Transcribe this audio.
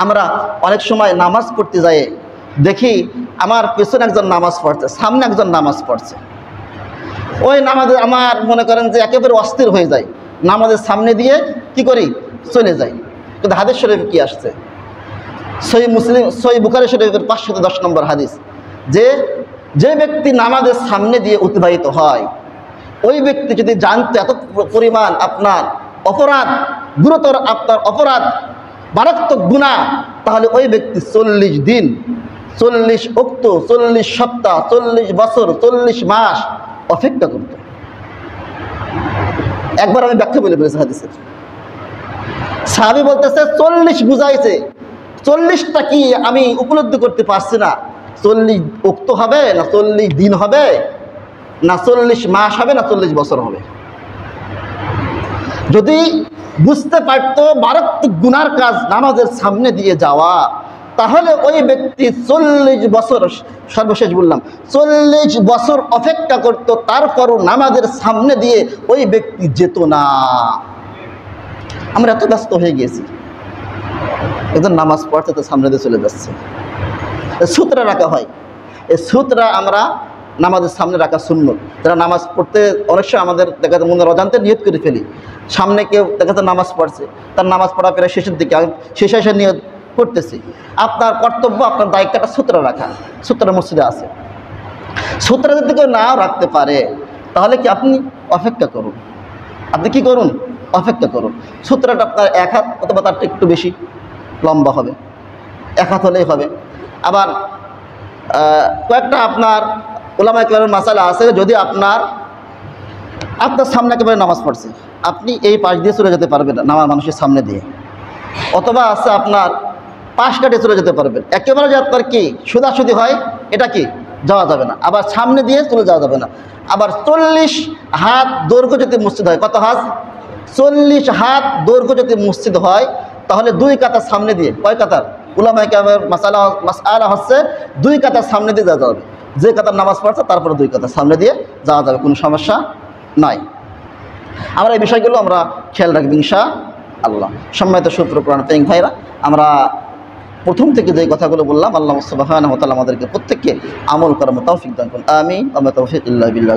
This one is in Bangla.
আমরা অনেক সময় নামাজ পড়তে যাই, দেখি আমার পেছনে একজন নামাজ পড়ছে, সামনে একজন নামাজ পড়ছে। ওই নামাজে আমার মনে করেন যে একেবারে অস্থির হয়ে যায়, নামাজের সামনে দিয়ে কি করি, চলে যাই। কিন্তু হাদিস শরীফ কি আসছে, সহিহ বুখারী শরীফের 510 নম্বর হাদিস, যে ব্যক্তি নামাজের সামনে দিয়ে অতিবাহিত হয়, ওই ব্যক্তি যদি জানতে এত পরিমাণ আপনার অপরাধ, গুরুতর আপনার অপরাধ, মারাত্মক গুনাহ, তাহলে ওই ব্যক্তি 40 দিন, 40 ওয়াক্ত, 40 সপ্তাহ, 40 বছর, 40 মাস অপেক্ষা করত। একবার আমি ব্যাখ্যা বলে ফেলেছি হাদিসের। সাহাবী বলতেছে 40 বুঝাইছে, 40টা কি আমি উপলব্ধি করতে পারছি না। 40 ওয়াক্ত হবে না 40 দিন হবে না 40 মাস হবে না 40 বছর হবে। যদি বুঝতে পারতো মারাত্মক গুনার কাজ নামাজের সামনে দিয়ে যাওয়া, তাহলে ওই ব্যক্তি 40 বছর, সর্বশেষ বললাম 40 বছর অপেক্ষা করত, তারপরও নামাজের সামনে দিয়ে ওই ব্যক্তি যেত না। আমরা এত ব্যস্ত হয়ে গেছি, একজন নামাজ পড়তে তো সামনে দিয়ে চলে যাচ্ছে। সূত্রা রাখা হয়, এই সূত্রা আমরা নামাজের সামনে রাখা সুন্নত। যারা নামাজ পড়তে অনেক সময় আমাদের দেখা যায় মনে অজান্তে নিয়ত করে ফেলি, সামনে কেউ দেখা যায় নামাজ পড়ছে, তার নামাজ পড়া প্রায় শেষের দিকে, আমি শেষে এসে নিয়ত করতেছি। আপনার কর্তব্য, আপনার দায়িত্বটা সূত্রা রাখা। সূত্রা মসজিদে আছে, সূত্রা যদি কেউ নাও রাখতে পারে, তাহলে কি আপনি অপেক্ষা করুন, আপনি কি করুন, অপেক্ষা করুন। সূত্রটা আপনার 1 হাত অথবা তার একটু বেশি লম্বা হবে, 1 হাত হলেই হবে। আবার কয়েকটা আপনার উলামায়ে কেরামের মাসালা আছে, যদি আপনার সামনে একেবারে নামাজ পড়ছে, আপনি এই পাশ দিয়ে চলে যেতে পারবেন না নামাজ মানুষের সামনে দিয়ে, অথবা আছে আপনার পাশ কাটিয়ে চলে যেতে পারবেন। একেবারে যে আপনার কি সোজাসুজি হয়, এটা কি যাওয়া যাবে না। আবার সামনে দিয়ে চলে যাওয়া যাবে না। আবার 40 হাত দৈর্ঘ্য যদি মসজিদ হয়, কত হাত, 40 হাত দৈর্ঘ্য যদি মসজিদ হয়, তাহলে 2 কাতার সামনে দিয়ে, কয় কাতার, উলামায়ে কেরামের মাসআলা হচ্ছে 2 কাতার সামনে দিয়ে যাওয়া যাবে। যে কাতার নামাজ পড়ছে তারপরে 2 কাতার সামনে দিয়ে যাওয়া যাবে, কোনো সমস্যা নাই। আমরা এই বিষয়গুলো আমরা খেয়াল রাখবো ইনশাআল্লাহ। সম্মানিত সূত্র কোরআন প্রেমিক ভাইরা, আমরা প্রথম থেকে যে কথাগুলো বললাম, আল্লাহ সুবহানাহু ওয়া তাআলা আমাদেরকে প্রত্যেককে আমল করার তৌফিক দান করুন। আমিন। ওয়া মা তাওফীক ইল্লা বিল্লাহ।